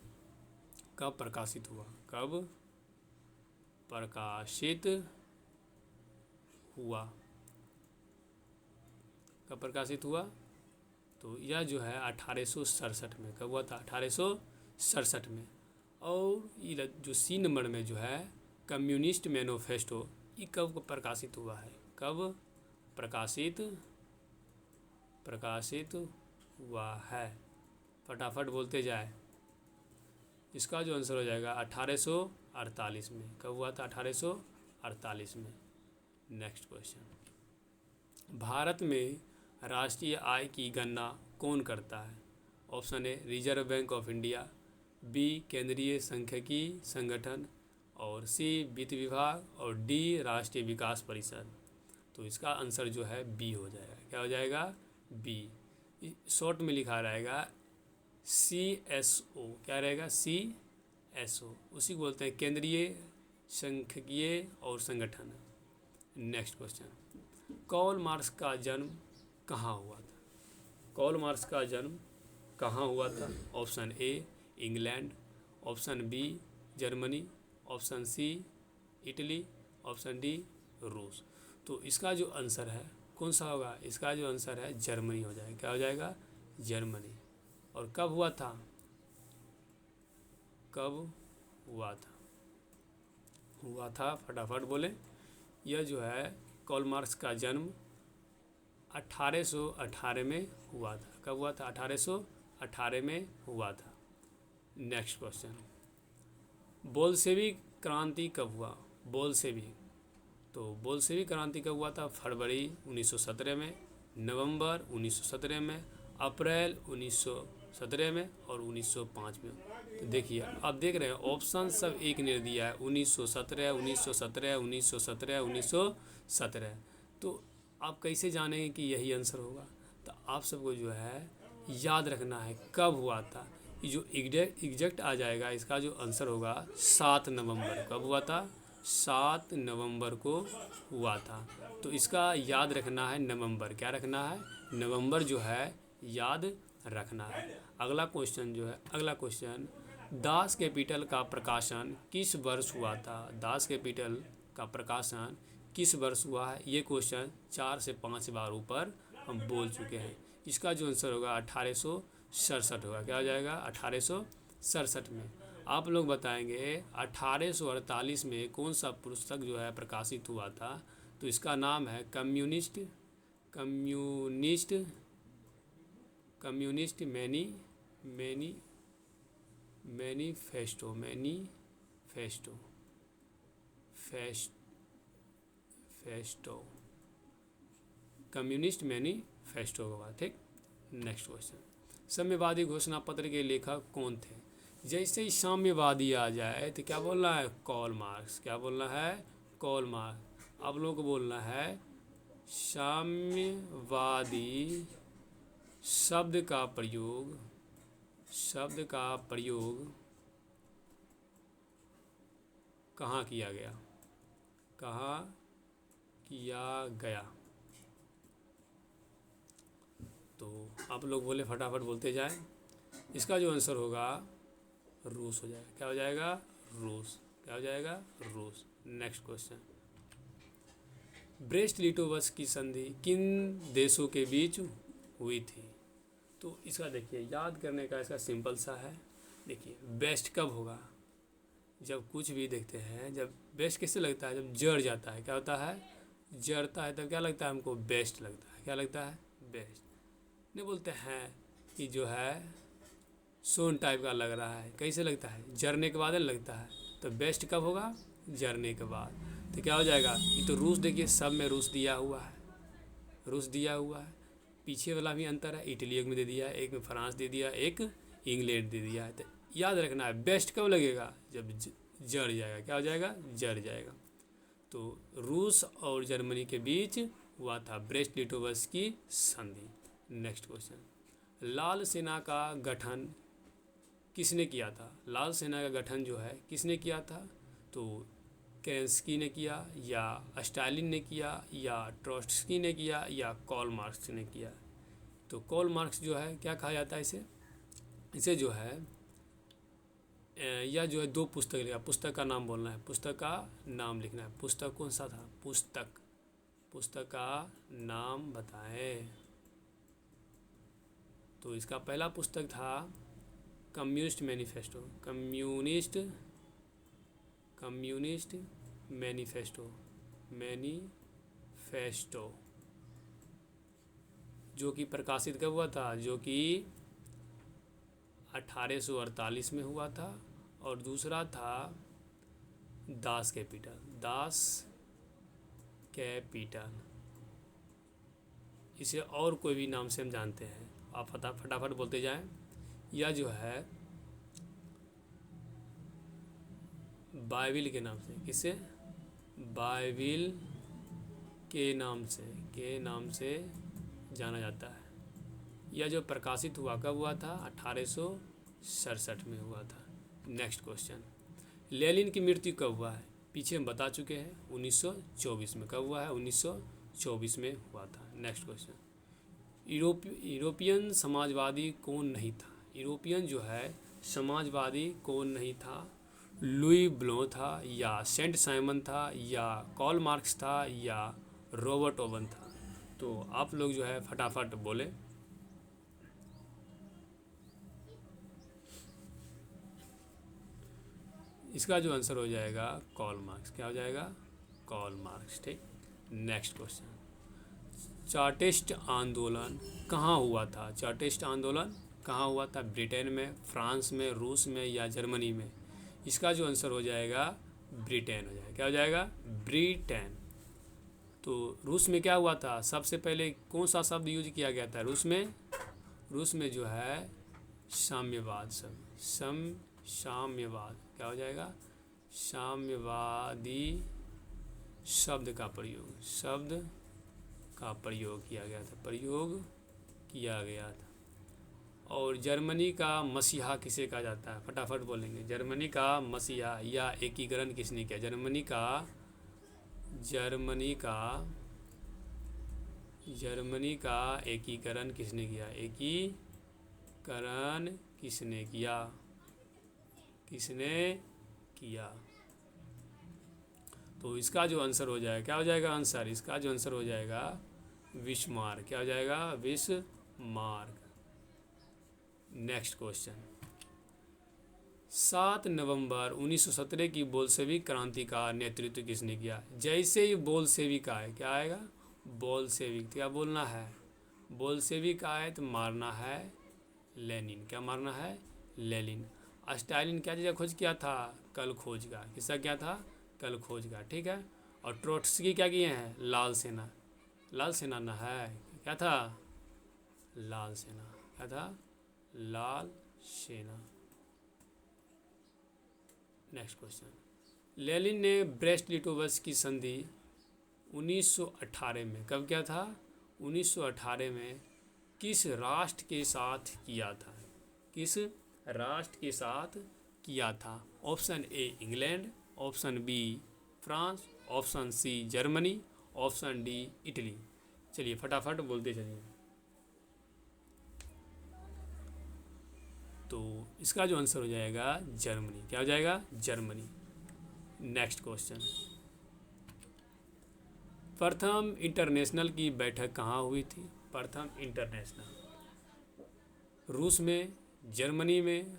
कब प्रकाशित हुआ? कब प्रकाशित हुआ? कब प्रकाशित हुआ? तो यह जो है 1867 में। कब हुआ था? 1867 में। और ये जो सी नंबर में जो है कम्युनिस्ट मैनिफेस्टो, ये कब प्रकाशित हुआ है? कब प्रकाशित हुआ है? फटाफट बोलते जाए। इसका जो आंसर हो जाएगा 1800 1848 में। कब हुआ था? 1848 में। नेक्स्ट क्वेश्चन, भारत में राष्ट्रीय आय की गणना कौन करता है? Option A Reserve Bank of India, B केंद्रीय सांख्यिकी संगठन, और सी वित्त विभाग, और डी राष्ट्रीय विकास परिषद। तो इसका आंसर जो है बी हो जाएगा। क्या हो जाएगा? बी। शॉर्ट में लिखा रहेगा CSO। क्या रहेगा? CSO, उसी को बोलते हैं केंद्रीय सांख्यिकीय और संगठन। नेक्स्ट क्वेश्चन, कार्ल मार्क्स का जन्म कहाँ हुआ था? कार्ल मार्क्स का जन्म कहाँ हुआ था? Option A England, option B Germany, option C Italy, option D रूस। तो इसका जो आंसर है कौन सा होगा? इसका जो आंसर है जर्मनी हो जाएगा। क्या हो जाएगा? जर्मनी। और कब हुआ था? कब हुआ था? हुआ था, फटाफट बोले। यह जो है कार्ल मार्क्स का जन्म 1818 में हुआ था। कब हुआ था? 1818 में हुआ था। नेक्स्ट क्वेश्चन, बोल्शेविक क्रांति कब हुआ? बोल्शेविक, तो बोल्शेविक क्रांति कब हुआ था? फरवरी 1917 में, नवंबर 1917 में, अप्रैल 1917 में और 1905 में। तो देखिए, आप देख रहे हैं ऑप्शन सब एक ने दिया है, 1917, 1917, 1917, 1917। तो आप कैसे जानेंगे कि यही आंसर होगा? तो आप सबको जो है याद रखना है कब हुआ था। ये जो एग्जैक्ट आ जाएगा, इसका जो आंसर होगा 7 नवंबर। कब हुआ था? 7 नवंबर को हुआ था। तो इसका याद रखना है नवंबर। क्या रखना है? नवंबर जो है याद रखना है। अगला क्वेश्चन जो है, अगला क्वेश्चन, दास कैपिटल का प्रकाशन किस वर्ष हुआ था? दास कैपिटल का प्रकाशन किस वर्ष हुआ है? ये क्वेश्चन 4 से 5 बार ऊपर हम बोल चुके हैं। इसका जो आंसर होगा 1867 होगा। क्या हो जाएगा? 1867 में। आप लोग बताएंगे 1848 में कौन सा पुस्तक जो है प्रकाशित हुआ था? तो इसका नाम है कम्युनिस्ट कम्युनिस्ट मैनिफेस्टो होगा। ठीक। नेक्स्ट क्वेश्चन, साम्यवादी घोषणा पत्र के लेखक कौन थे? जैसे ही साम्यवादी आ जाए तो क्या बोलना है? Karl Marx. क्या बोलना है? Karl Marx. आप लोगों को बोलना है साम्यवादी शब्द का प्रयोग कहाँ किया गया? कहाँ किया गया? तो आप लोग बोले, फटाफट बोलते जाएं। इसका जो आंसर होगा रूस हो जाएगा। क्या हो जाएगा? रूस। क्या हो जाएगा? रूस। नेक्स्ट क्वेश्चन, ब्रेस्ट लिटोवस की संधि किन देशों के बीच हुई थी? तो इसका देखिए याद करने का इसका सिंपल सा है। देखिए बेस्ट कब होगा? जब कुछ भी देखते हैं, जब बेस्ट किससे लगता है? जब जड़ जाता है। क्या होता है? जड़ता है तब क्या लगता है हमको? बेस्ट लगता है। क्या लगता है? बेस्ट। नहीं बोलते हैं कि जो है सोन टाइप का लग रहा है, कैसे लगता है? जरने के बाद लगता है। तो बेस्ट कब होगा? जरने के बाद। तो क्या हो जाएगा? ये तो रूस, देखिए सब में रूस दिया हुआ है, रूस दिया हुआ है। पीछे वाला भी अंतर है, इटली एक में दे दिया है, एक में फ्रांस दे दिया, एक इंग्लैंड दे दिया है। तो याद रखना है बेस्ट कब लगेगा? जब जड़ जाएगा। क्या हो जाएगा? जड़ जाएगा। तो रूस और जर्मनी के बीच हुआ था ब्रेस्ट लिटोवस की संधि। नेक्स्ट क्वेश्चन, लाल सेना का गठन किसने किया था? लाल सेना का गठन जो है किसने किया था? तो केरेंस्की ने किया, या स्टालिन ने किया, या ट्रोट्स्की ने किया, या कार्ल मार्क्स ने किया? तो कार्ल मार्क्स जो है क्या कहा जाता है इसे जो है या जो है 2 पुस्तक लिखा। पुस्तक का नाम बोलना है, पुस्तक का नाम लिखना है। पुस्तक कौन सा था? पुस्तक का नाम बताएं। तो इसका पहला पुस्तक था कम्युनिस्ट मैनिफेस्टो, जो कि प्रकाशित कब हुआ था? जो कि 1848 में हुआ था। और दूसरा था दास कैपिटल, दास कैपिटल। इसे और कोई भी नाम से हम जानते हैं, आप फटाफट बोलते जाएं। यह जो है बाइबिल के नाम से, किसे? बाइबिल के नाम से जाना जाता है। यह जो प्रकाशित हुआ कब हुआ था? 1867 में हुआ था। नेक्स्ट क्वेश्चन, लेनिन की मृत्यु कब हुआ है? पीछे हम बता चुके हैं, 1924 में। कब हुआ है? 1924 में हुआ था। नेक्स्ट क्वेश्चन, यूरोपियन समाजवादी कौन नहीं था? यूरोपियन जो है समाजवादी कौन नहीं था? लुई ब्लो था, या सेंट साइमन था, या कार्ल मार्क्स था, या रॉबर्ट ओवन था? तो आप लोग जो है फटाफट बोले। इसका जो आंसर हो जाएगा कार्ल मार्क्स। क्या हो जाएगा? Karl Marx. ठीक। नेक्स्ट क्वेश्चन, चार्टिस्ट आंदोलन कहाँ हुआ था? चार्टिस्ट आंदोलन कहाँ हुआ था? ब्रिटेन में, फ्रांस में, रूस में, या जर्मनी में? इसका जो आंसर हो जाएगा ब्रिटेन हो जाएगा। क्या हो जाएगा? ब्रिटेन। तो रूस में क्या हुआ था? सबसे पहले कौन सा शब्द यूज किया गया था रूस में? रूस में जो है साम्यवाद शब्द, साम्यवाद। क्या हो जाएगा? साम्यवादी शब्द का प्रयोग किया गया था। और जर्मनी का मसीहा किसे कहा जाता है? फटाफट बोलेंगे। जर्मनी का मसीहा या एकीकरण किसने किया? जर्मनी का एकीकरण किसने किया? एकीकरण किसने किया? तो इसका जो आंसर हो जाएगा, क्या हो जाएगा आंसर? इसका जो आंसर हो जाएगा बिस्मार्क। क्या हो जाएगा? बिस्मार्क। नेक्स्ट क्वेश्चन, 7 नवंबर 1917 की बोल्शेविक क्रांति का नेतृत्व किसने किया? जैसे ही बोल्शेविक आए, क्या आएगा? बोल्शेविक। क्या बोलना है? बोल्शेविक आए तो मारना है लेनिन। क्या मारना है? लेनिन। स्टालिन क्या चीज़ खोज किया था? कल खोज का। किसका क्या था? कल खोज का। ठीक है। और ट्रोट्स्की क्या किए हैं? लाल सेना ना है, क्या था? लाल सेना। क्या था? लाल सेना। नेक्स्ट क्वेश्चन, लेनिन ने ब्रेस्ट लिटोवस्क की संधि 1918 में, कब क्या था? 1918 में किस राष्ट्र के साथ किया था? किस राष्ट्र के साथ किया था? Option A England, option B France, option C Germany, option D Italy. चलिए फटाफट बोलते चलिए। तो इसका जो आंसर हो जाएगा जर्मनी। क्या हो जाएगा? जर्मनी। नेक्स्ट क्वेश्चन, प्रथम इंटरनेशनल की बैठक कहाँ हुई थी? प्रथम इंटरनेशनल रूस में, जर्मनी में,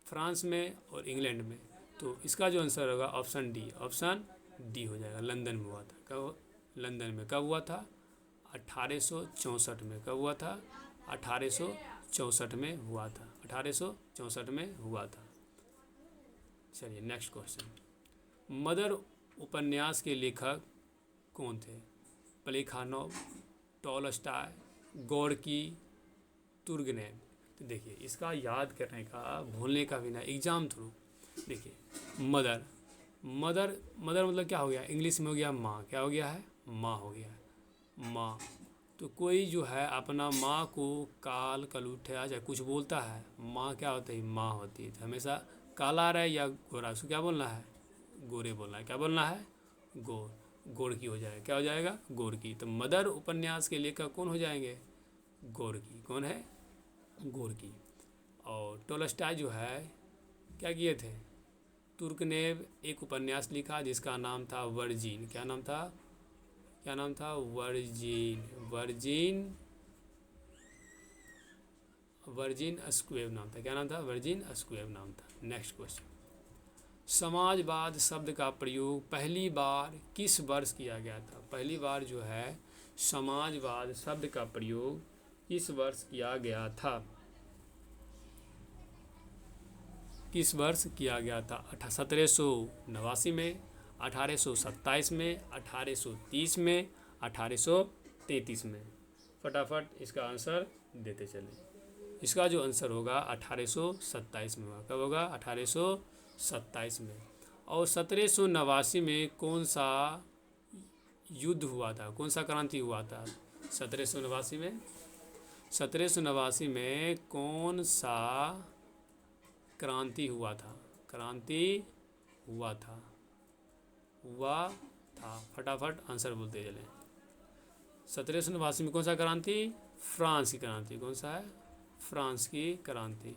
फ्रांस में और इंग्लैंड में। तो इसका जो आंसर होगा ऑप्शन डी हो जाएगा। लंदन में हुआ था। कब? लंदन में। कब हुआ था? 1864 में। कब हुआ था? 1864 में हुआ था। 1864 में हुआ था। चलिए नेक्स्ट क्वेश्चन, मदर उपन्यास के लेखक कौन थे? प्लेखानोव, टॉलस्टॉय, गोर्की, तुर्गनेव। तो देखिए इसका याद करने का, भूलने का भी ना, एग्जाम थ्रू। देखिए मदर मतलब क्या हो गया? इंग्लिश में हो गया माँ। क्या हो गया है? माँ हो गया है। माँ। तो कोई जो है अपना माँ को काल कलूठा या कुछ बोलता है, माँ क्या होती है? माँ होती है। तो हमेशा काला रहे या गोरा, उसको क्या बोलना है? गोरे बोलना है। क्या बोलना है? गोर की हो जाएगा। क्या हो जाएगा? गोर की। तो मदर उपन्यास के लेखक कौन हो जाएंगे? गोर की। कौन है? गोर की। और टोलस्टॉय जो है क्या किए थे? तुर्गनेव एक उपन्यास लिखा जिसका नाम था वर्जिन। क्या नाम था? वर्जिन अस्क्वेव नाम था। क्या नाम था? वर्जिन अस्क्वेव नाम था। नेक्स्ट क्वेश्चन, समाजवाद शब्द का प्रयोग पहली बार किस वर्ष किया गया था? पहली बार जो है समाजवाद शब्द का प्रयोग किस वर्ष किया गया था? किस वर्ष किया गया था? 1789 में, 1827 में, 1830 में, 1833 में। फटाफट इसका आंसर देते चले। इसका जो आंसर होगा 1827 में होगा। कब होगा? 1827 में। और 1789 में कौन सा युद्ध हुआ था, कौन सा क्रांति हुआ था? 1789 में, 1789 में कौन सा क्रांति हुआ था? क्रांति हुआ था, हुआ था। फटाफट आंसर बोलते चले। 1789 में कौन सा क्रांति? फ्रांस की क्रांति। कौन सा है? फ्रांस की क्रांति।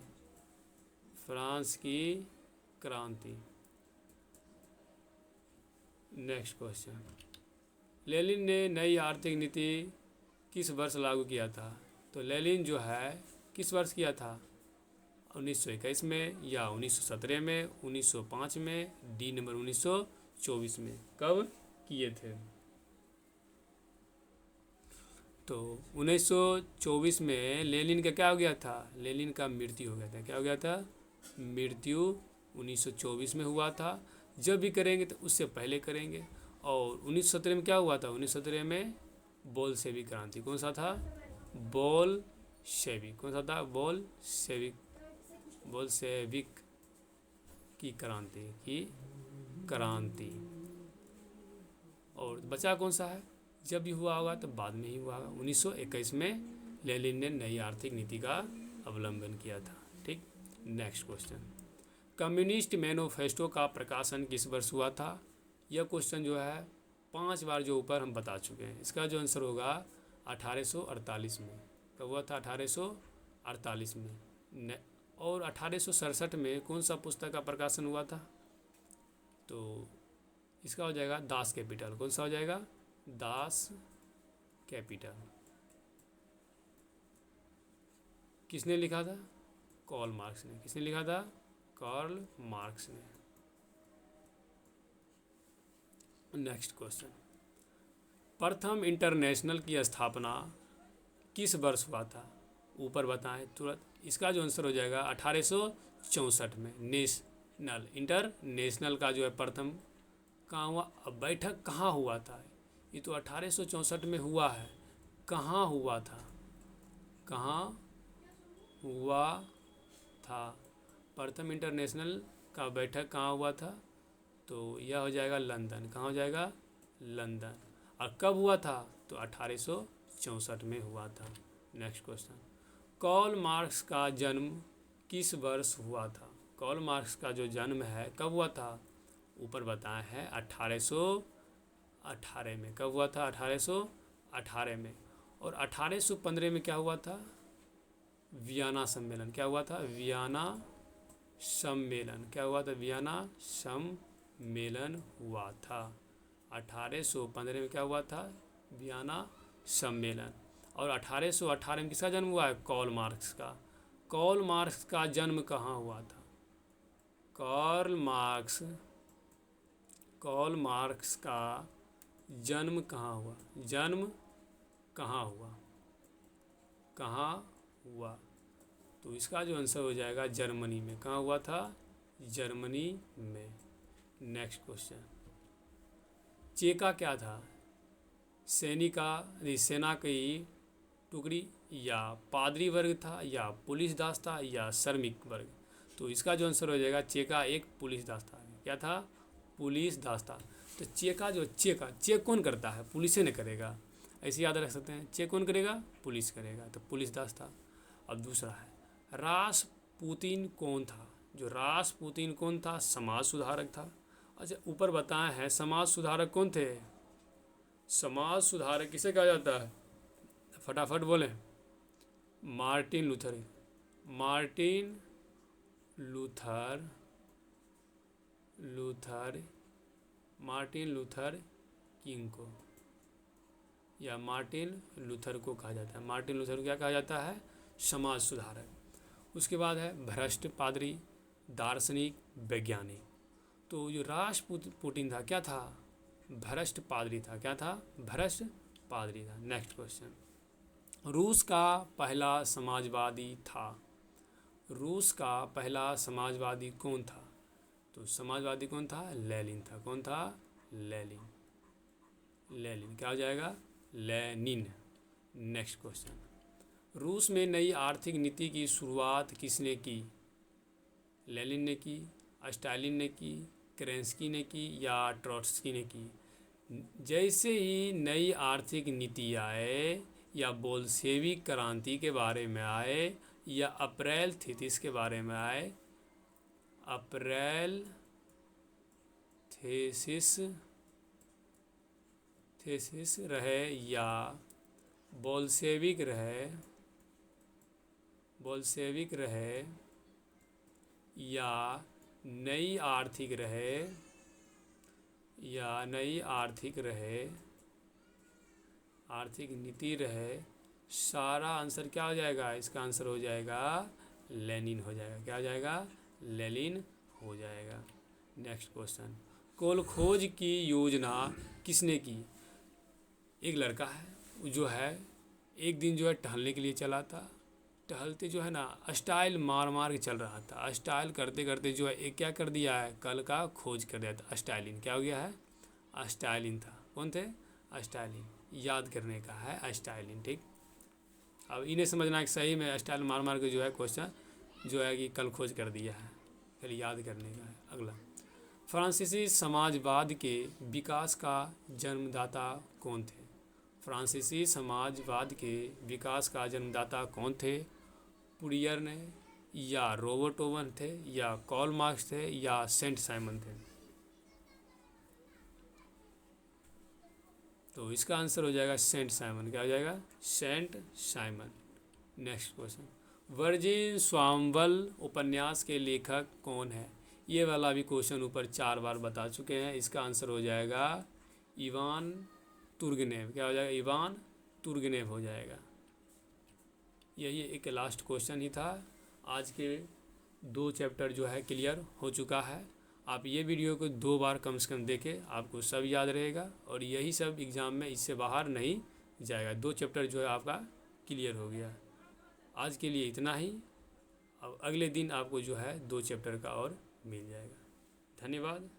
फ्रांस की क्रांति। Next question. लेनिन ने नई आर्थिक नीति किस वर्ष लागू किया था? तो लेनिन जो है किस वर्ष किया था? 1921 में, या 1917 में, 1905 में, डी नंबर 1924 में। कब किए थे? तो 1924 में लेनिन का क्या हो गया था? लेनिन का मृत्यु हो गया था। क्या हो गया था? मृत्यु 1924 में हुआ था। जब भी करेंगे तो उससे पहले करेंगे। और 1917 में क्या हुआ था? 1917 में बोल्शेविक क्रांति। कौन सा था? बोल्शेविक। कौन सा था? बोल्शेविक। बोल्शेविक की क्रांति। और बचा कौन सा है? जब भी हुआ होगा तो बाद में ही हुआ होगा। 1921 में लेनिन ने नई आर्थिक नीति का अवलंबन किया था। ठीक। Next question. कम्युनिस्ट मैनिफेस्टो का प्रकाशन किस वर्ष हुआ था? यह क्वेश्चन जो है 5 बार जो ऊपर हम बता चुके हैं। इसका जो आंसर होगा 1848 में। कब हुआ था? 1848 में। और 1867 में कौन सा पुस्तक का प्रकाशन हुआ था? तो इसका हो जाएगा दास कैपिटल। कौन सा हो जाएगा? Das Kapital. किसने लिखा था? कार्ल मार्क्स ने। किसने लिखा था? कार्ल मार्क्स ने। Next question. प्रथम इंटरनेशनल की स्थापना किस वर्ष हुआ था? ऊपर बताएं तुरंत। इसका जो आंसर हो जाएगा 1864 में। नेशनल इंटरनेशनल का जो है प्रथम कहाँ हुआ? अब बैठक कहाँ हुआ था? ये तो 1864 में हुआ है। कहाँ हुआ था? कहाँ हुआ था? प्रथम इंटरनेशनल का बैठक कहाँ हुआ था? तो यह हो जाएगा लंदन। कहाँ हो जाएगा? लंदन। और कब हुआ था? तो 1864 में हुआ था। Next question. कार्ल मार्क्स का जन्म किस वर्ष हुआ था? कार्ल मार्क्स का जो जन्म है कब हुआ था? ऊपर बताया है 1818 में। कब हुआ था? 1818 में। और 1815 में क्या हुआ था? वियना सम्मेलन। क्या हुआ था? वियना सम्मेलन। क्या हुआ था? वियना सम्मेलन हुआ था। 1815 में क्या हुआ था? वियना सम्मेलन। और 1818 में किसका जन्म हुआ है? कार्ल मार्क्स का। कार्ल मार्क्स का जन्म कहाँ हुआ था? कार्ल मार्क्स का जन्म कहाँ हुआ? जन्म कहाँ हुआ? कहाँ हुआ? तो इसका जो आंसर हो जाएगा जर्मनी में। कहाँ हुआ था? जर्मनी में। Next question. चेका क्या था? सेना की टुकड़ी, या पादरी वर्ग था, या पुलिस दास था, या श्रमिक वर्ग? तो इसका जो आंसर हो जाएगा चेका एक पुलिस दास था। क्या था? पुलिस दास था। तो चेक कौन करता है? पुलिस ने करेगा। ऐसे याद रख सकते हैं। चेक कौन करेगा? पुलिस करेगा। तो पुलिस दास था। अब दूसरा है रासपुतीन कौन था? जो रासपुतीन कौन था? समाज सुधारक था। अच्छा, ऊपर बताए हैं समाज सुधारक कौन थे? समाज सुधारक किसे कहा जाता है? फटाफट बोलें। मार्टिन लूथर किंग को, या मार्टिन लूथर को कहा जाता है। मार्टिन लूथर को क्या कहा जाता है? समाज सुधारक। उसके बाद है भ्रष्ट पादरी, दार्शनिक, वैज्ञानिक। तो जो रासपुतीन था क्या था? भ्रष्ट पादरी था। क्या था? भ्रष्ट पादरी था। Next question. रूस का पहला समाजवादी था। रूस का पहला समाजवादी कौन था? तो समाजवादी कौन था? लेनिन था। कौन था? लेनिन। लेनिन क्या हो जाएगा? लेनिन। नेक्स्ट क्वेश्चन, रूस में नई आर्थिक नीति की शुरुआत किसने की? लेनिन ने की, स्टालिन ने की, केरेंस्की ने की या ट्रॉट्स्की ने की? जैसे ही नई आर्थिक नीति आए या बोल्शेविक क्रांति के बारे में आए या अप्रैल थीसिस के बारे में आए, अप्रैल थीसिस रहे या बोल्शेविक रहे या नई आर्थिक नीति रहे, सारा आंसर क्या हो जाएगा? इसका आंसर हो जाएगा लेनिन हो जाएगा। क्या हो जाएगा? लेनिन हो जाएगा। नेक्स्ट क्वेश्चन, कोल खोज की योजना किसने की? एक लड़का है जो है एक दिन जो है टहलने के लिए चला था, टहलते जो है ना स्टाइल मार के चल रहा था, स्टाइल करते करते जो है एक क्या कर दिया है, कल का खोज कर दिया था। स्टालिन क्या हो गया है? स्टालिन था। कौन थे? स्टालिन। याद करने का है स्टालिन। ठीक, अब इन्हें समझना है कि सही में स्टाइल मार के जो है क्वेश्चन जो है कि कल खोज कर दिया है, फिर याद करने का है। अगला, फ्रांसीसी समाजवाद के विकास का जन्मदाता कौन थे? फ्रांसीसी समाजवाद के विकास का जन्मदाता कौन थे? फूरियर ने या रॉबर्ट ओवन थे या कार्ल मार्क्स थे या सेंट साइमन थे? तो इसका आंसर हो जाएगा सेंट साइमन। क्या हो जाएगा? Saint Simon. Next question, virgin स्वाम्बल उपन्यास के लेखक कौन है? ये वाला भी क्वेश्चन ऊपर 4 बार बता चुके हैं। इसका आंसर हो जाएगा इवान तुर्गनेव। क्या हो जाएगा? इवान तुर्गनेव हो जाएगा। यही एक लास्ट क्वेश्चन ही था। आज के 2 चैप्टर जो है क्लियर हो चुका है। आप ये वीडियो को 2 बार कम से कम देखें, आपको सब याद रहेगा और यही सब एग्ज़ाम में इससे बाहर नहीं जाएगा। 2 चैप्टर जो है आपका क्लियर हो गया। आज के लिए इतना ही। अब अगले दिन आपको जो है 2 चैप्टर का और मिल जाएगा। धन्यवाद।